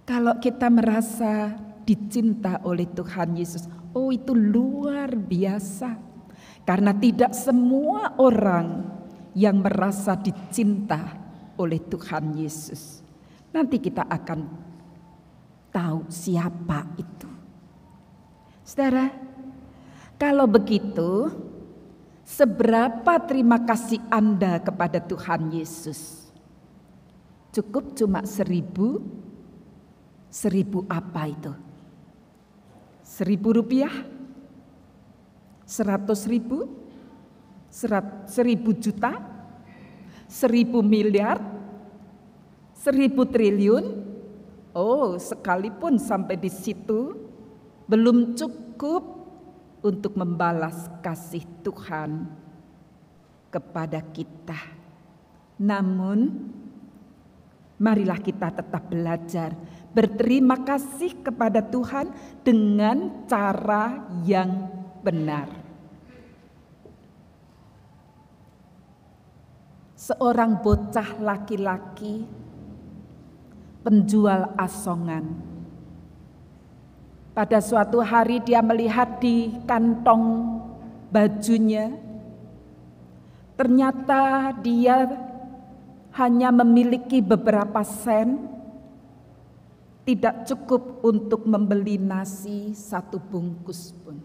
Kalau kita merasa dicinta oleh Tuhan Yesus, oh itu luar biasa. Karena tidak semua orang yang merasa dicinta oleh Tuhan Yesus. Nanti kita akan tahu siapa itu. Saudara, kalau begitu, seberapa terima kasih Anda kepada Tuhan Yesus? Cukup cuma 1.000? 1.000 apa itu? 1.000 rupiah? 100.000? 1.000 juta? 1.000 miliar? 1.000 triliun? Oh, sekalipun sampai di situ belum cukup untuk membalas kasih Tuhan kepada kita. Namun, marilah kita tetap belajar berterima kasih kepada Tuhan dengan cara yang benar. Seorang bocah laki-laki penjual asongan. Pada suatu hari dia melihat di kantong bajunya, ternyata dia hanya memiliki beberapa sen, tidak cukup untuk membeli nasi 1 bungkus pun.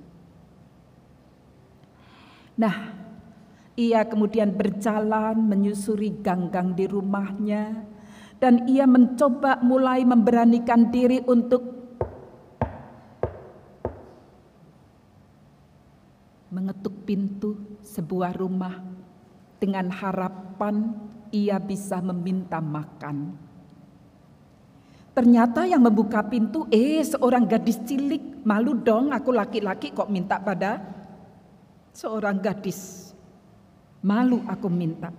Nah, ia kemudian berjalan menyusuri gang-gang di rumahnya, dan ia mencoba mulai memberanikan diri untuk mengetuk pintu sebuah rumah dengan harapan ia bisa meminta makan. Ternyata yang membuka pintu seorang gadis cilik. Malu dong, aku laki-laki kok minta pada seorang gadis. Malu aku minta.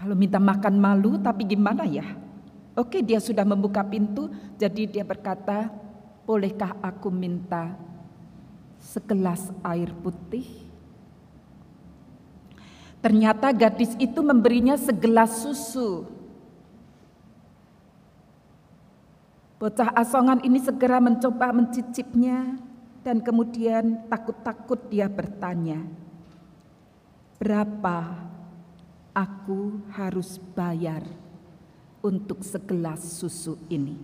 Kalau minta makan malu, tapi gimana ya? Oke, dia sudah membuka pintu, jadi dia berkata, bolehkah aku minta segelas air putih? Ternyata gadis itu memberinya segelas susu. Bocah asongan ini segera mencoba mencicipnya, dan kemudian takut-takut dia bertanya, berapa aku harus bayar untuk segelas susu ini?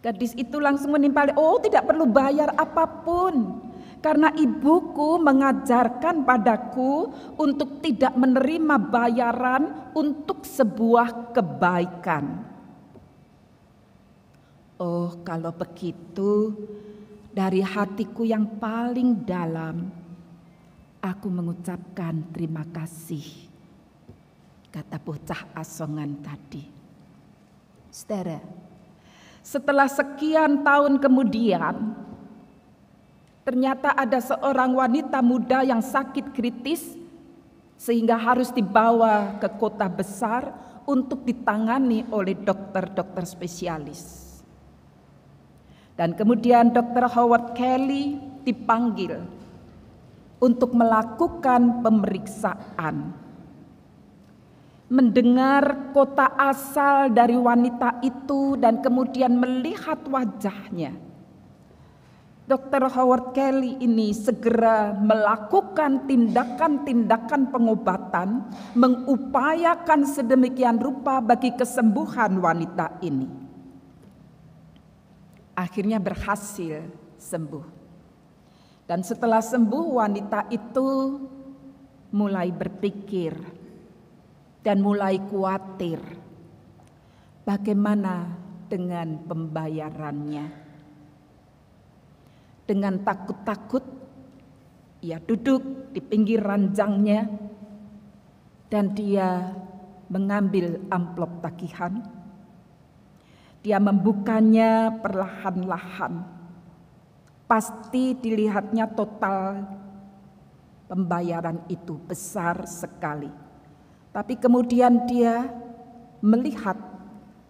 Gadis itu langsung menimpali, oh tidak perlu bayar apapun, karena ibuku mengajarkan padaku untuk tidak menerima bayaran untuk sebuah kebaikan. Oh, kalau begitu, dari hatiku yang paling dalam, aku mengucapkan terima kasih, kata bocah asongan tadi. Saudara, setelah sekian tahun kemudian, ternyata ada seorang wanita muda yang sakit kritis, sehingga harus dibawa ke kota besar untuk ditangani oleh dokter-dokter spesialis. Dan kemudian Dr. Howard Kelly dipanggil untuk melakukan pemeriksaan. Mendengar kota asal dari wanita itu dan kemudian melihat wajahnya, Dr. Howard Kelly ini segera melakukan tindakan-tindakan pengobatan, mengupayakan sedemikian rupa bagi kesembuhan wanita ini. Akhirnya berhasil sembuh. Dan setelah sembuh, wanita itu mulai berpikir dan mulai khawatir bagaimana dengan pembayarannya. Dengan takut-takut ia duduk di pinggir ranjangnya dan dia mengambil amplop tagihan. Dia membukanya perlahan-lahan. Pasti dilihatnya total pembayaran itu besar sekali. Tapi kemudian dia melihat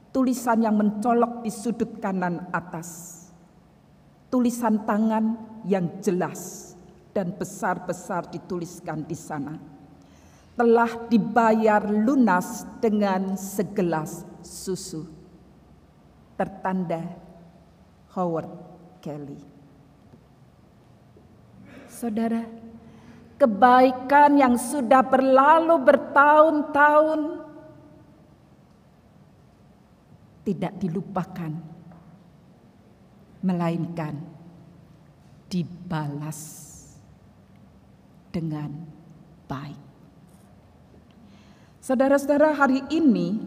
tulisan yang mencolok di sudut kanan atas. Tulisan tangan yang jelas dan besar-besar dituliskan di sana. Telah dibayar lunas dengan segelas susu. Tertanda Howard Kelly. Saudara, kebaikan yang sudah berlalu bertahun-tahun tidak dilupakan, melainkan dibalas dengan baik. Saudara-saudara, hari ini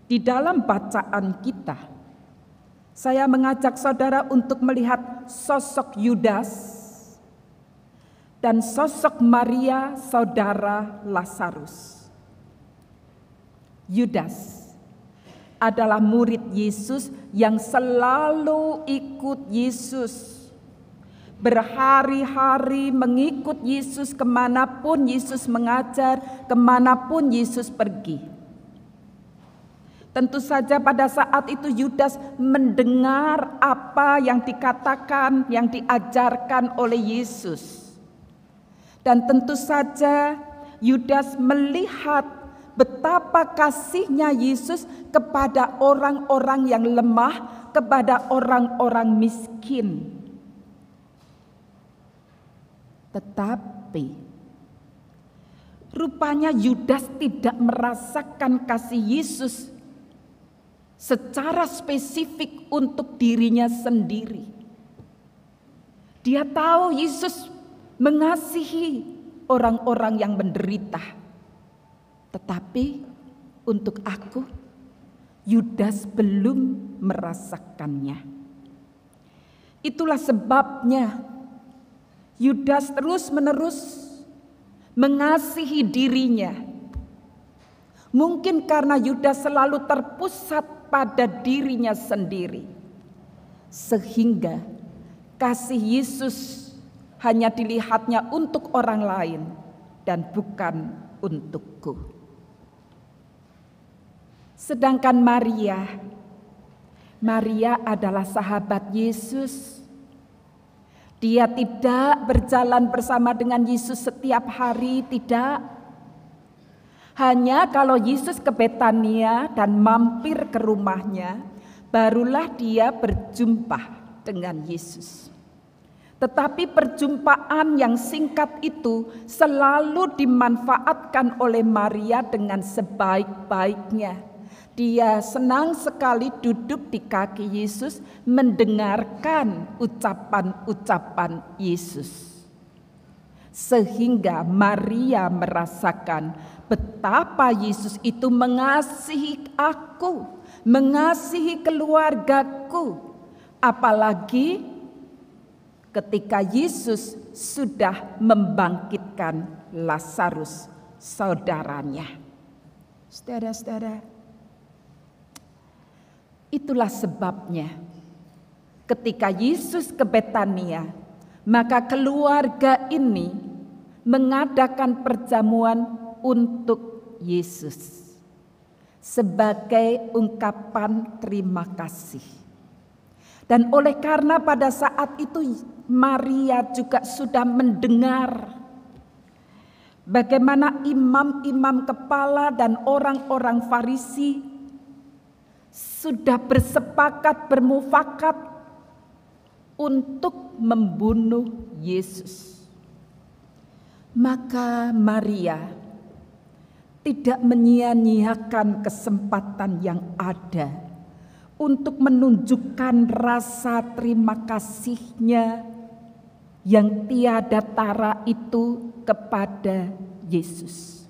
di dalam bacaan kita, saya mengajak saudara untuk melihat sosok Yudas dan sosok Maria, saudara Lazarus. Yudas adalah murid Yesus yang selalu ikut Yesus. Berhari-hari mengikut Yesus kemanapun Yesus mengajar, kemanapun Yesus pergi. Tentu saja pada saat itu Yudas mendengar apa yang dikatakan, yang diajarkan oleh Yesus. Dan tentu saja Yudas melihat betapa kasihnya Yesus kepada orang-orang yang lemah, kepada orang-orang miskin. Tetapi rupanya Yudas tidak merasakan kasih Yesus secara spesifik untuk dirinya sendiri. Dia tahu Yesus mengasihi orang-orang yang menderita. Tetapi untuk aku, Yudas belum merasakannya. Itulah sebabnya Yudas terus-menerus mengasihi dirinya. Mungkin karena Yudas selalu terpusat pada dirinya sendiri, sehingga kasih Yesus hanya dilihatnya untuk orang lain dan bukan untukku. Sedangkan Maria adalah sahabat Yesus. Dia tidak berjalan bersama dengan Yesus setiap hari, tidak. Hanya kalau Yesus ke Betania dan mampir ke rumahnya, barulah dia berjumpa dengan Yesus. Tetapi perjumpaan yang singkat itu selalu dimanfaatkan oleh Maria dengan sebaik-baiknya. Dia senang sekali duduk di kaki Yesus, mendengarkan ucapan-ucapan Yesus. Sehingga Maria merasakan betapa Yesus itu mengasihi aku, mengasihi keluargaku. Apalagi ketika Yesus sudah membangkitkan Lazarus, saudaranya. Saudara-saudara, itulah sebabnya ketika Yesus ke Betania, maka keluarga ini mengadakan perjamuan untuk Yesus sebagai ungkapan terima kasih. Dan oleh karena pada saat itu Maria juga sudah mendengar bagaimana imam-imam kepala dan orang-orang Farisi sudah bersepakat, bermufakat untuk membunuh Yesus. Maka Maria tidak menyia-nyiakan kesempatan yang ada untuk menunjukkan rasa terima kasihnya yang tiada tara itu kepada Yesus.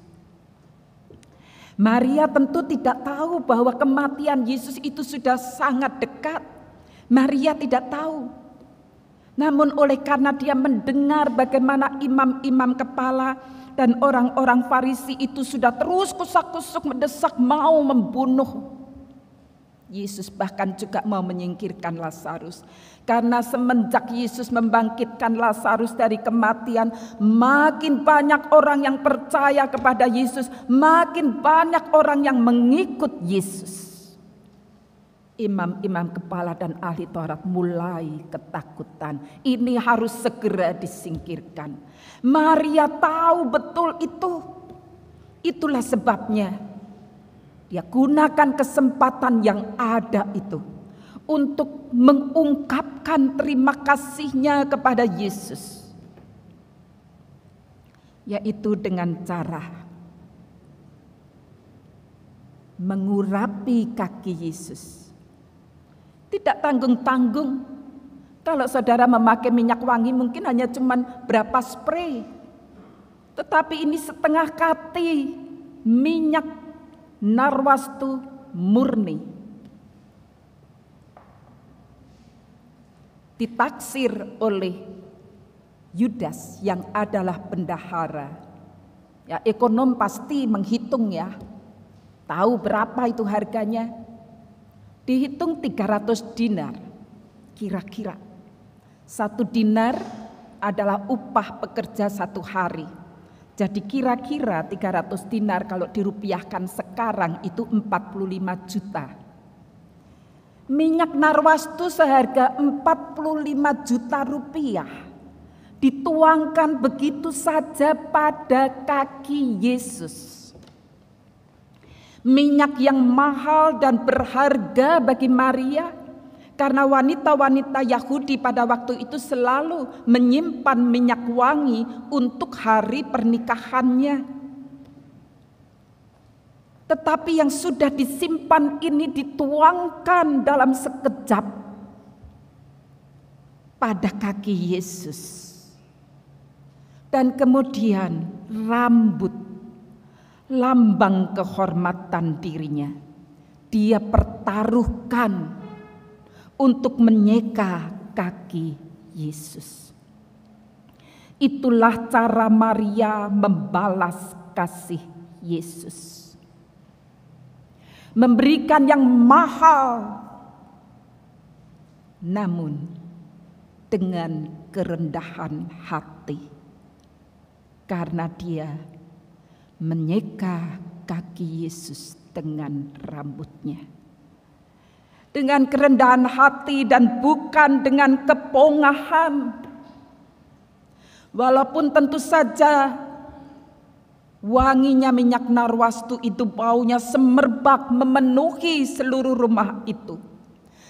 Maria tentu tidak tahu bahwa kematian Yesus itu sudah sangat dekat. Maria tidak tahu. Namun oleh karena dia mendengar bagaimana imam-imam kepala dan orang-orang Farisi itu sudah terus kusak-kusuk mendesak mau membunuh Yesus, bahkan juga mau menyingkirkan Lazarus. Karena semenjak Yesus membangkitkan Lazarus dari kematian, makin banyak orang yang percaya kepada Yesus, makin banyak orang yang mengikut Yesus. Imam-imam kepala dan ahli Taurat mulai ketakutan. Ini harus segera disingkirkan. Maria tahu betul itu. Itulah sebabnya Dia gunakan kesempatan yang ada itu untuk mengungkapkan terima kasihnya kepada Yesus, yaitu dengan cara mengurapi kaki Yesus. Tidak tanggung-tanggung. Kalau saudara memakai minyak wangi mungkin hanya cuman berapa spray, tetapi ini setengah kati minyak narwastu murni. Ditaksir oleh Yudas yang adalah bendahara. Ya, ekonom pasti menghitung ya. Tahu berapa itu harganya? Dihitung 300 dinar. Kira-kira 1 dinar adalah upah pekerja 1 hari. Jadi kira-kira 300 dinar kalau dirupiahkan sekarang itu 45 juta. Minyak narwastu seharga 45 juta rupiah dituangkan begitu saja pada kaki Yesus. Minyak yang mahal dan berharga bagi Maria, karena wanita-wanita Yahudi pada waktu itu selalu menyimpan minyak wangi untuk hari pernikahannya. Tetapi yang sudah disimpan ini dituangkan dalam sekejap pada kaki Yesus. Dan kemudian rambut, lambang kehormatan dirinya, dia pertaruhkan untuk menyeka kaki Yesus. Itulah cara Maria membalas kasih Yesus. Memberikan yang mahal, namun dengan kerendahan hati. Karena dia menyeka kaki Yesus dengan rambutnya. Dengan kerendahan hati dan bukan dengan kepongahan. Walaupun tentu saja wanginya minyak narwastu itu baunya semerbak memenuhi seluruh rumah itu.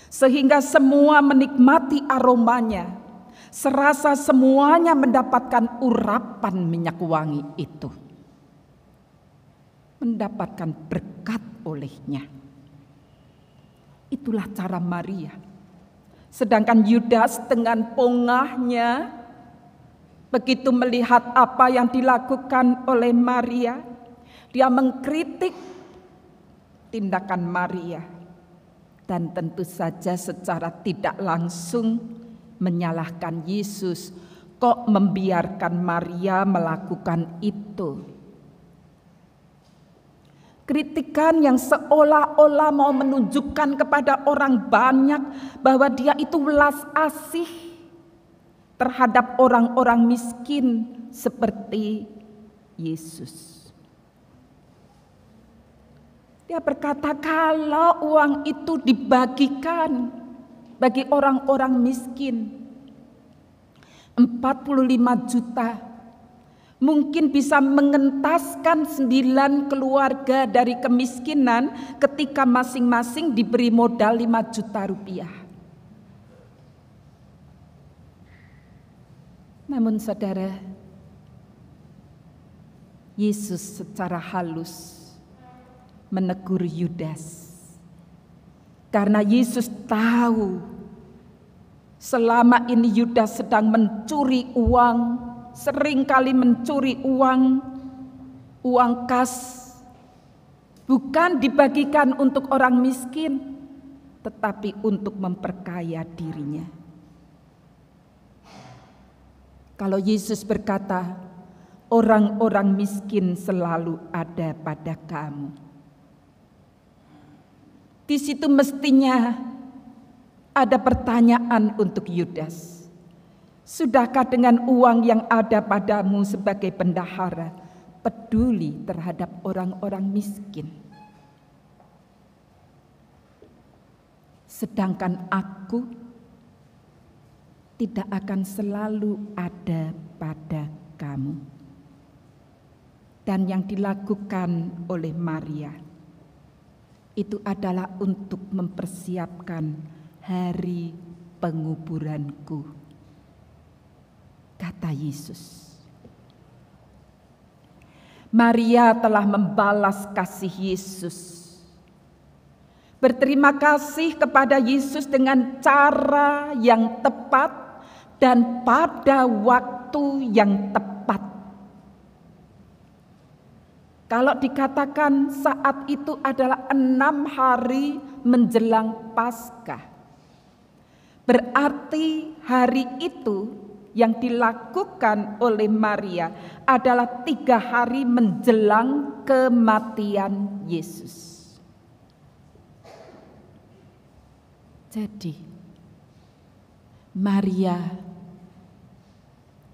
Sehingga semua menikmati aromanya. Serasa semuanya mendapatkan urapan minyak wangi itu. Mendapatkan berkat olehnya. Itulah cara Maria. Sedangkan Yudas dengan pongahnya, begitu melihat apa yang dilakukan oleh Maria, dia mengkritik tindakan Maria. Dan tentu saja secara tidak langsung menyalahkan Yesus, kok membiarkan Maria melakukan itu. Kritikan yang seolah-olah mau menunjukkan kepada orang banyak bahwa dia itu welas asih terhadap orang-orang miskin seperti Yesus. Dia berkata kalau uang itu dibagikan bagi orang-orang miskin 45 juta mungkin bisa mengentaskan 9 keluarga dari kemiskinan ketika masing-masing diberi modal 5 juta rupiah. Namun saudara, Yesus secara halus menegur Yudas. Karena Yesus tahu selama ini Yudas sedang mencuri uang, seringkali mencuri uang kas, bukan dibagikan untuk orang miskin, tetapi untuk memperkaya dirinya. Kalau Yesus berkata, orang-orang miskin selalu ada pada kamu. Di situ mestinya ada pertanyaan untuk Yudas. Sudahkah dengan uang yang ada padamu sebagai bendahara peduli terhadap orang-orang miskin? Sedangkan aku tidak akan selalu ada pada kamu. Dan yang dilakukan oleh Maria itu adalah untuk mempersiapkan hari penguburanku, kata Yesus. Maria telah membalas kasih Yesus. Berterima kasih kepada Yesus dengan cara yang tepat dan pada waktu yang tepat. Kalau dikatakan saat itu adalah 6 hari menjelang Paskah, berarti hari itu yang dilakukan oleh Maria adalah 3 hari menjelang kematian Yesus. Jadi, Maria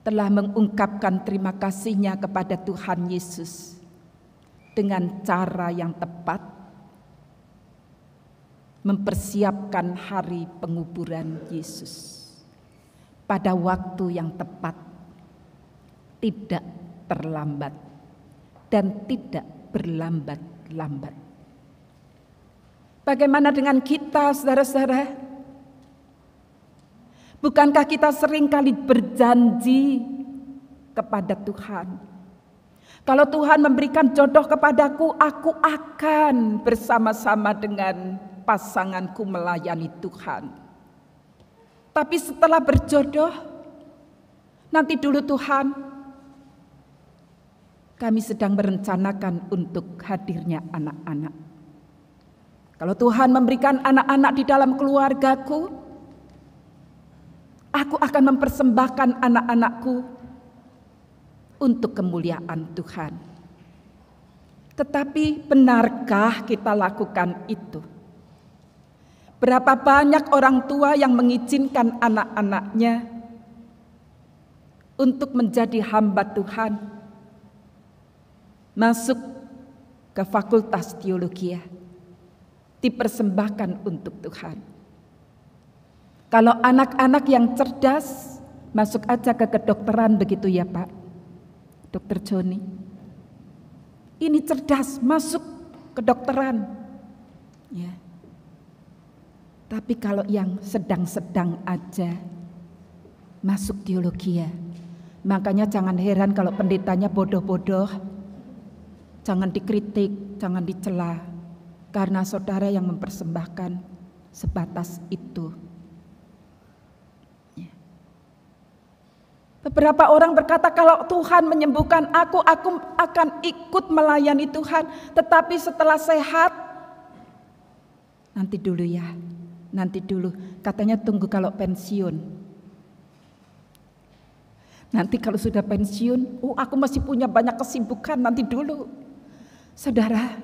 telah mengungkapkan terima kasihnya kepada Tuhan Yesus dengan cara yang tepat, mempersiapkan hari penguburan Yesus pada waktu yang tepat, tidak terlambat dan tidak berlambat-lambat. Bagaimana dengan kita, saudara-saudara? Bukankah kita seringkali berjanji kepada Tuhan, kalau Tuhan memberikan jodoh kepadaku, aku akan bersama-sama dengan pasanganku melayani Tuhan. Tapi setelah berjodoh, nanti dulu Tuhan, kami sedang merencanakan untuk hadirnya anak-anak. Kalau Tuhan memberikan anak-anak di dalam keluargaku, aku akan mempersembahkan anak-anakku untuk kemuliaan Tuhan. Tetapi benarkah kita lakukan itu? Berapa banyak orang tua yang mengizinkan anak-anaknya untuk menjadi hamba Tuhan, masuk ke fakultas teologi, dipersembahkan untuk Tuhan. Kalau anak-anak yang cerdas, masuk aja ke kedokteran, begitu ya Pak, Dokter Joni. Ini cerdas, masuk kedokteran. Ya. Tapi kalau yang sedang-sedang aja, masuk teologi ya. Makanya jangan heran kalau pendetanya bodoh-bodoh. Jangan dikritik, jangan dicela. Karena saudara yang mempersembahkan sebatas itu. Beberapa orang berkata, kalau Tuhan menyembuhkan aku akan ikut melayani Tuhan. Tetapi setelah sehat, nanti dulu ya, nanti dulu. Katanya tunggu kalau pensiun. Nanti kalau sudah pensiun, aku masih punya banyak kesibukan, nanti dulu. Saudara,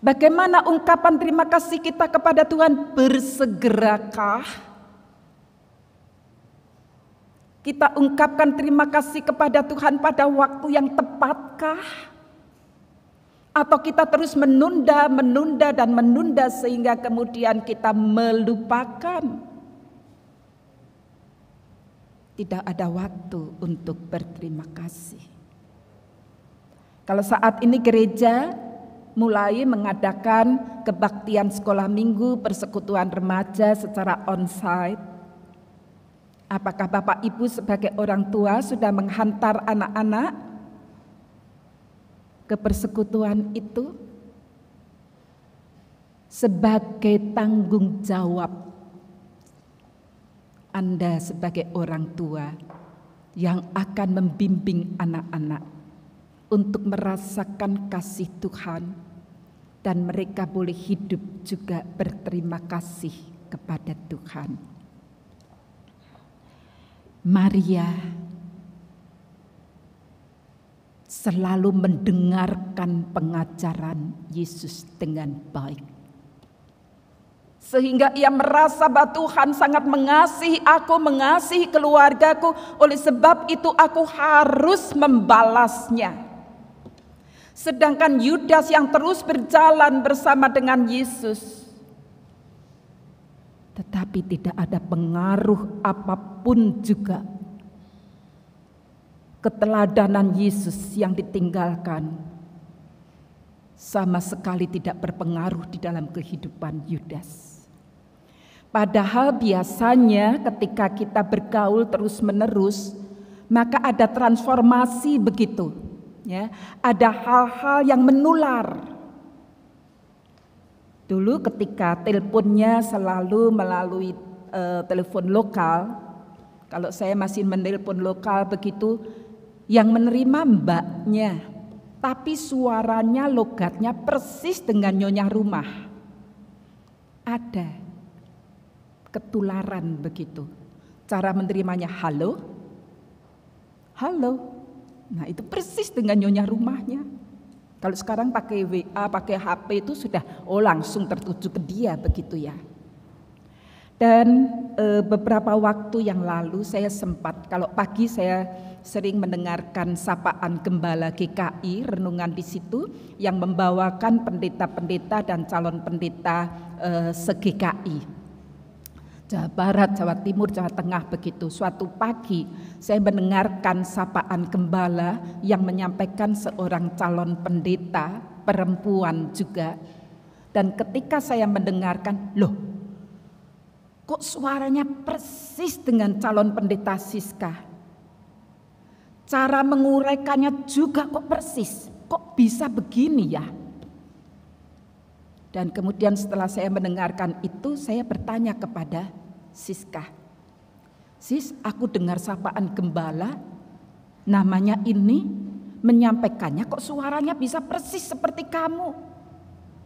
bagaimana ungkapan terima kasih kita kepada Tuhan? Bersegerakah kita ungkapkan terima kasih kepada Tuhan pada waktu yang tepatkah? Atau kita terus menunda dan menunda sehingga kemudian kita melupakan? Tidak ada waktu untuk berterima kasih. Kalau saat ini gereja mulai mengadakan kebaktian sekolah minggu, persekutuan remaja secara onsite. Apakah Bapak Ibu sebagai orang tua sudah menghantar anak-anak ke persekutuan itu? Sebagai tanggung jawab Anda sebagai orang tua yang akan membimbing anak-anak untuk merasakan kasih Tuhan, dan mereka boleh hidup juga berterima kasih kepada Tuhan. Maria selalu mendengarkan pengajaran Yesus dengan baik, sehingga ia merasa bahwa Tuhan sangat mengasihi aku, mengasihi keluargaku. Oleh sebab itu aku harus membalasnya. Sedangkan Yudas yang terus berjalan bersama dengan Yesus, tetapi tidak ada pengaruh apapun juga keteladanan Yesus yang ditinggalkan, sama sekali tidak berpengaruh di dalam kehidupan Yudas. Padahal biasanya ketika kita bergaul terus-menerus, maka ada transformasi begitu, ya. Ada hal-hal yang menular. Dulu ketika teleponnya selalu melalui telepon lokal, kalau saya masih menelpon lokal begitu, yang menerima mbaknya, tapi suaranya logatnya persis dengan nyonya rumah. Ada ketularan begitu. Cara menerimanya halo, halo. Nah itu persis dengan nyonya rumahnya. Kalau sekarang pakai WA, pakai HP itu sudah langsung tertuju ke dia begitu ya. Dan beberapa waktu yang lalu saya sempat, kalau pagi saya sering mendengarkan sapaan Gembala GKI, renungan di situ yang membawakan pendeta-pendeta dan calon pendeta se-GKI. Jawa Barat, Jawa Timur, Jawa Tengah begitu. Suatu pagi saya mendengarkan sapaan Gembala yang menyampaikan seorang calon pendeta, perempuan juga. Dan ketika saya mendengarkan, loh, kok suaranya persis dengan calon pendeta Siska? Cara menguraikannya juga kok persis. Kok bisa begini ya? Dan kemudian setelah saya mendengarkan itu, saya bertanya kepada Siska. Sis, aku dengar sapaan Gembala, namanya ini, menyampaikannya kok suaranya bisa persis seperti kamu.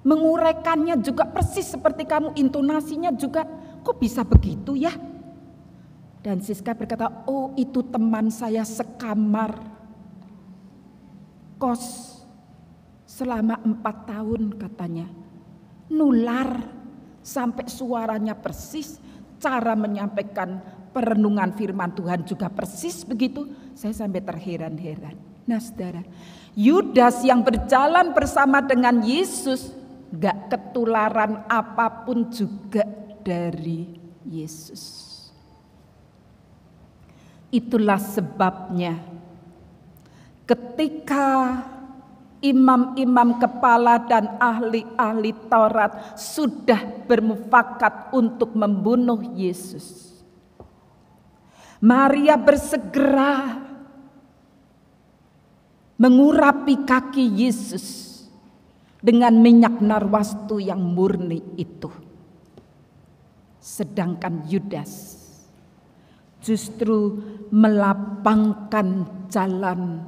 Menguraikannya juga persis seperti kamu, intonasinya juga. Kok bisa begitu ya? Dan Siska berkata, oh itu teman saya sekamar, kos selama 4 tahun katanya. Nular sampai suaranya persis, cara menyampaikan perenungan firman Tuhan juga persis begitu. Saya sampai terheran-heran. Nah saudara, Yudas yang berjalan bersama dengan Yesus gak ketularan apapun juga dari Yesus. Itulah sebabnya ketika imam-imam kepala dan ahli-ahli Taurat sudah bermufakat untuk membunuh Yesus, Maria bersegera mengurapi kaki Yesus dengan minyak narwastu yang murni itu. Sedangkan Yudas justru melapangkan jalan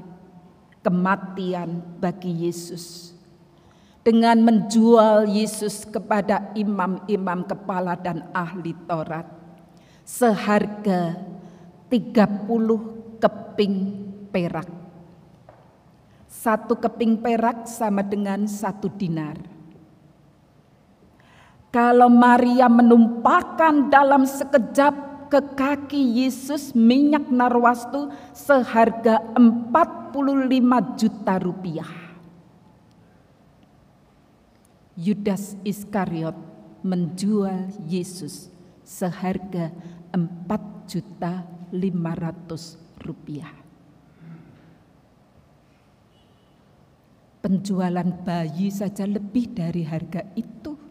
kematian bagi Yesus dengan menjual Yesus kepada imam-imam kepala dan ahli Taurat seharga 30 keping perak. 1 keping perak sama dengan 1 dinar. Kalau Maria menumpahkan dalam sekejap ke kaki Yesus minyak narwastu seharga 45 juta rupiah. Yudas Iskariot menjual Yesus seharga 4.500.000 rupiah. Penjualan bayi saja lebih dari harga itu.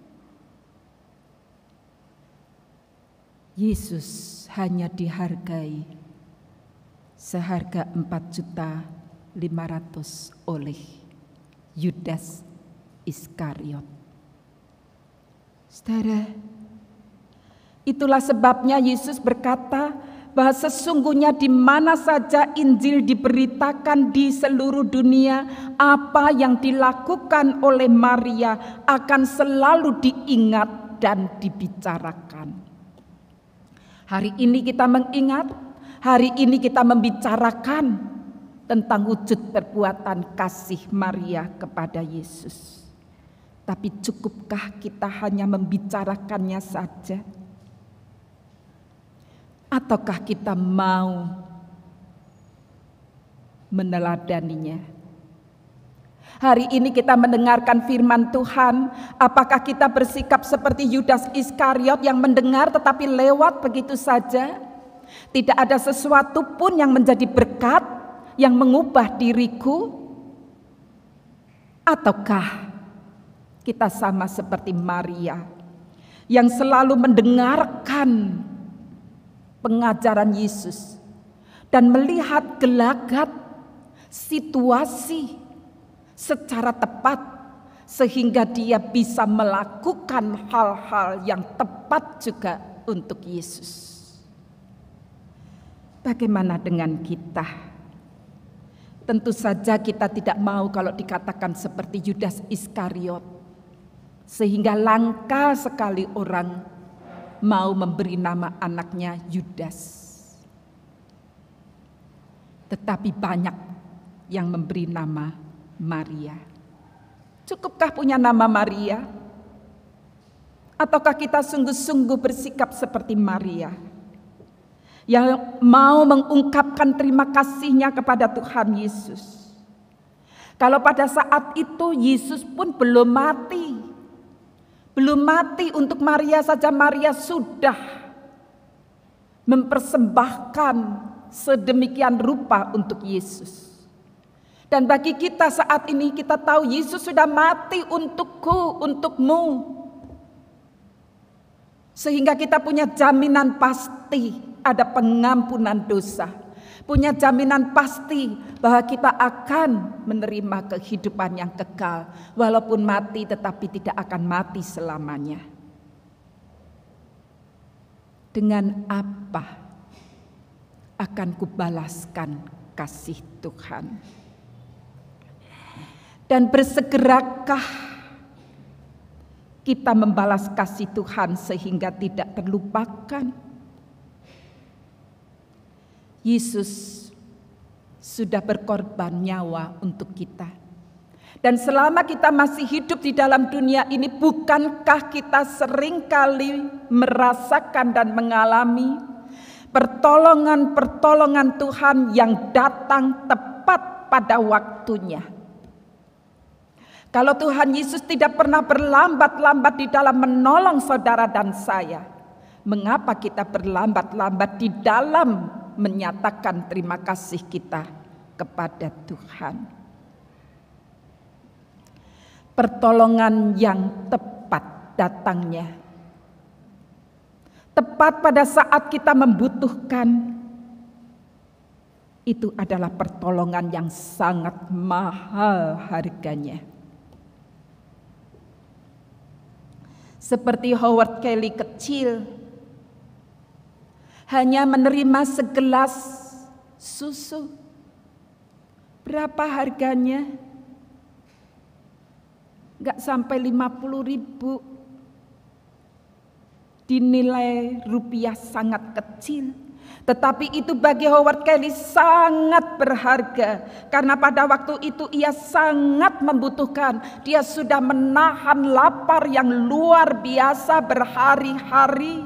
Yesus hanya dihargai seharga 4.500.000 oleh Yudas Iskariot. Saudara, itulah sebabnya Yesus berkata bahwa sesungguhnya di mana saja Injil diberitakan di seluruh dunia, apa yang dilakukan oleh Maria akan selalu diingat dan dibicarakan. Hari ini kita mengingat, hari ini kita membicarakan tentang wujud perbuatan kasih Maria kepada Yesus. Tapi cukupkah kita hanya membicarakannya saja? Ataukah kita mau meneladaninya? Hari ini kita mendengarkan firman Tuhan, apakah kita bersikap seperti Yudas Iskariot yang mendengar tetapi lewat begitu saja? Tidak ada sesuatu pun yang menjadi berkat, yang mengubah diriku? Ataukah kita sama seperti Maria yang selalu mendengarkan pengajaran Yesus dan melihat gelagat situasi secara tepat sehingga dia bisa melakukan hal-hal yang tepat juga untuk Yesus. Bagaimana dengan kita? Tentu saja kita tidak mau kalau dikatakan seperti Yudas Iskariot, sehingga langka sekali orang mau memberi nama anaknya Yudas. Tetapi banyak yang memberi nama Maria. Cukupkah punya nama Maria? Ataukah kita sungguh-sungguh bersikap seperti Maria, yang mau mengungkapkan terima kasihnya kepada Tuhan Yesus? Kalau pada saat itu Yesus pun belum mati. Belum mati untuk Maria saja, Maria sudah mempersembahkan sedemikian rupa untuk Yesus. Dan bagi kita saat ini, kita tahu Yesus sudah mati untukku, untukmu. Sehingga kita punya jaminan pasti ada pengampunan dosa. Punya jaminan pasti bahwa kita akan menerima kehidupan yang kekal. Walaupun mati tetapi tidak akan mati selamanya. Dengan apa akan kubalaskan kasih Tuhan? Dan bersegerakah kita membalas kasih Tuhan sehingga tidak terlupakan? Yesus sudah berkorban nyawa untuk kita. Dan selama kita masih hidup di dalam dunia ini, bukankah kita seringkali merasakan dan mengalami pertolongan-pertolongan Tuhan yang datang tepat pada waktunya? Kalau Tuhan Yesus tidak pernah berlambat-lambat di dalam menolong saudara dan saya, mengapa kita berlambat-lambat di dalam menyatakan terima kasih kita kepada Tuhan? Pertolongan yang tepat datangnya, tepat pada saat kita membutuhkan, itu adalah pertolongan yang sangat mahal harganya. Seperti Howard Kelly kecil, hanya menerima segelas susu. Berapa harganya? Gak sampai 50.000. Dinilai rupiah sangat kecil. Tetapi itu bagi Howard Kelly sangat berharga. Karena pada waktu itu ia sangat membutuhkan. Dia sudah menahan lapar yang luar biasa berhari-hari.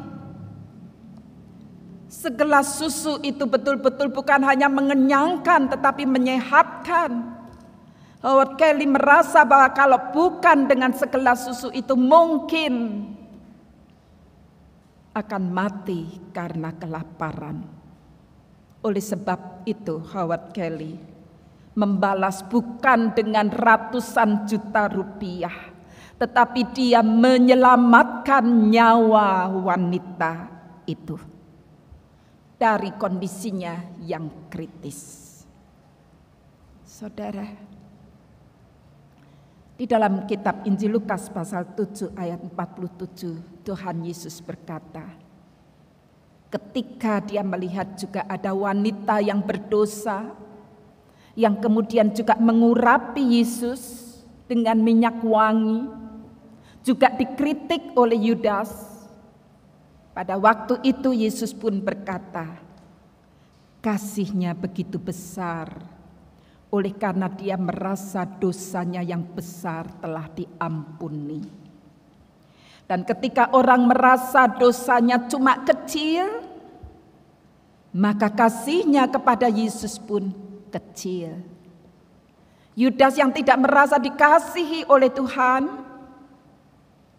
Segelas susu itu betul-betul bukan hanya mengenyangkan tetapi menyehatkan. Howard Kelly merasa bahwa kalau bukan dengan segelas susu itu mungkin akan mati karena kelaparan. Oleh sebab itu Howard Kelly membalas bukan dengan ratusan juta rupiah, tetapi dia menyelamatkan nyawa wanita itu dari kondisinya yang kritis. Saudara, di dalam kitab Injil Lukas pasal 7 ayat 47, Tuhan Yesus berkata, ketika dia melihat juga ada wanita yang berdosa, yang kemudian juga mengurapi Yesus dengan minyak wangi, juga dikritik oleh Yudas. Pada waktu itu Yesus pun berkata, kasihnya begitu besar, oleh karena dia merasa dosanya yang besar telah diampuni. Dan ketika orang merasa dosanya cuma kecil, maka kasihnya kepada Yesus pun kecil. Yudas yang tidak merasa dikasihi oleh Tuhan,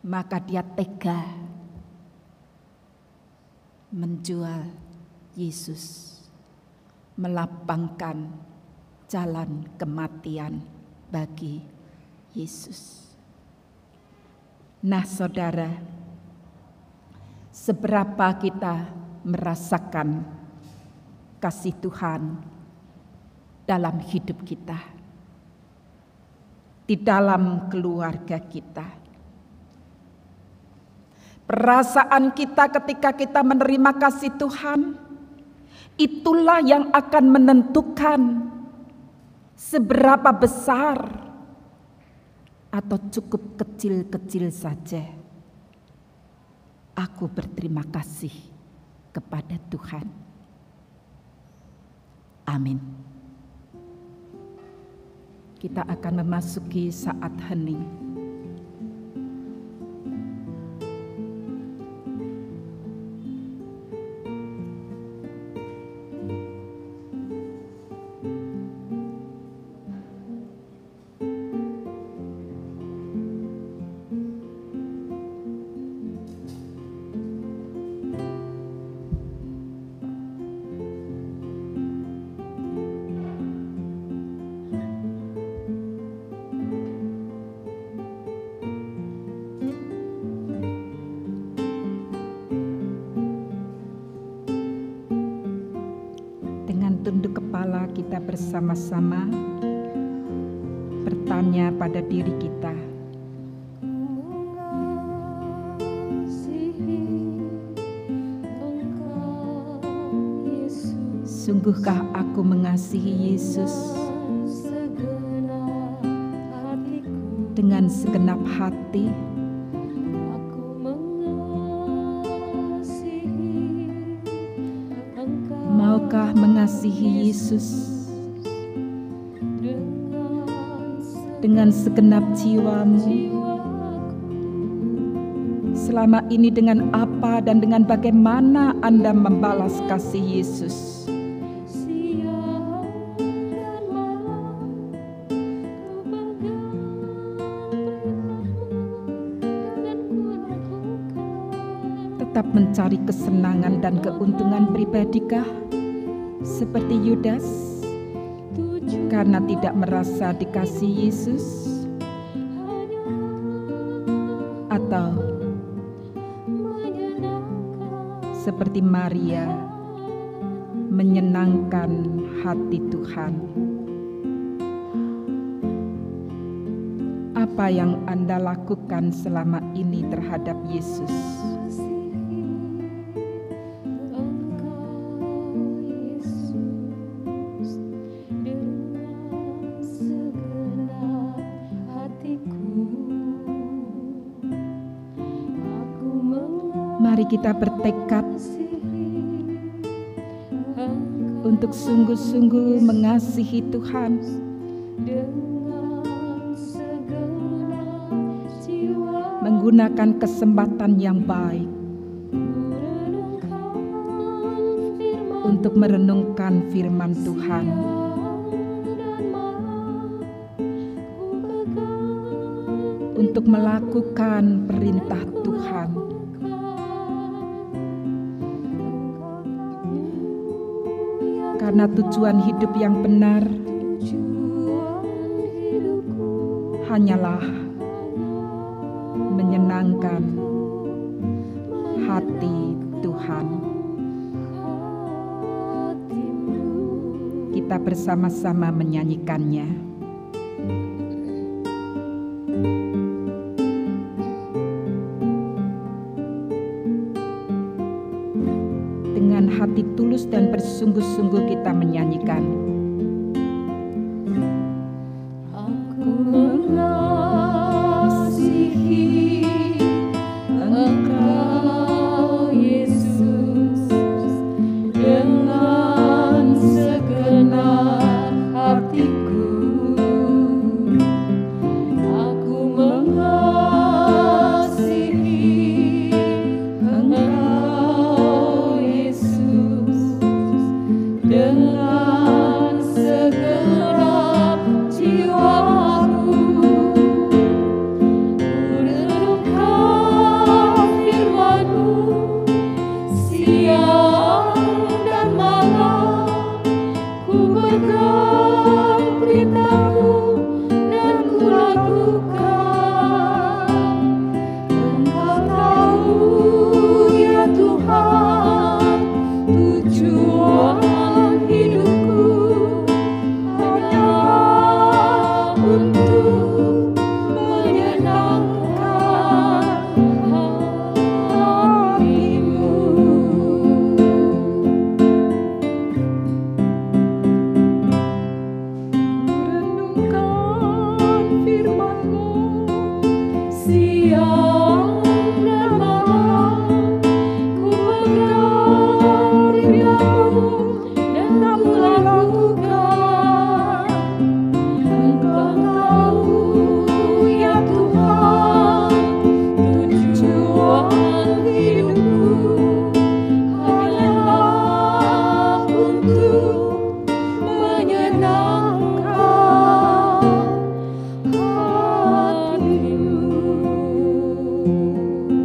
maka dia tega menjual Yesus, melapangkan jalan kematian bagi Yesus. Nah saudara, seberapa kita merasakan kasih Tuhan dalam hidup kita, di dalam keluarga kita. Perasaan kita ketika kita menerima kasih Tuhan, itulah yang akan menentukan seberapa besar atau cukup kecil-kecil saja aku berterima kasih kepada Tuhan. Amin. Kita akan memasuki saat hening. Tunduk kepala kita bersama-sama bertanya pada diri kita. Sungguhkah aku mengasihi Yesus dengan segenap hati? Maukah mengasihi Yesus dengan segenap jiwamu? Selama ini dengan apa dan dengan bagaimana Anda membalas kasih Yesus? Tetap mencari kesenangan dan keuntungan pribadikah? Seperti Yudas, karena tidak merasa dikasihi Yesus, atau seperti Maria, menyenangkan hati Tuhan? Apa yang Anda lakukan selama ini terhadap Yesus? Mari kita bertekad untuk sungguh-sungguh mengasihi Tuhan, menggunakan kesempatan yang baik untuk merenungkan firman Tuhan, untuk melakukan perintah Tuhan. Karena tujuan hidup yang benar hanyalah menyenangkan hati Tuhan. Kita bersama-sama menyanyikannya. Dengan hati tulus dan bersungguh-sungguh kita menyanyikan. Aku mengasihi Engkau Yesus dengan segenap hatiku. Aku mengasihi Engkau dengan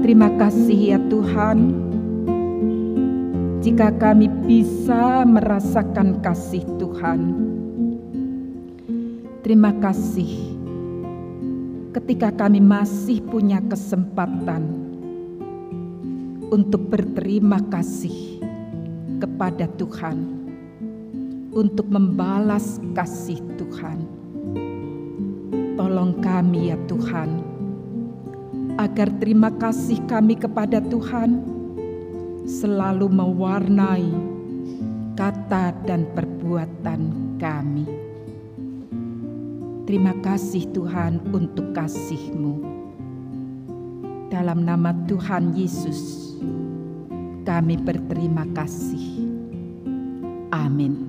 Terima kasih ya Tuhan, jika kami bisa merasakan kasih Tuhan. Terima kasih ketika kami masih punya kesempatan untuk berterima kasih kepada Tuhan, untuk membalas kasih Tuhan. Tolong kami ya Tuhan, agar terima kasih kami kepada Tuhan selalu mewarnai kata dan perbuatan kami. Terima kasih Tuhan untuk kasih-Mu. Dalam nama Tuhan Yesus, kami berterima kasih. Amin.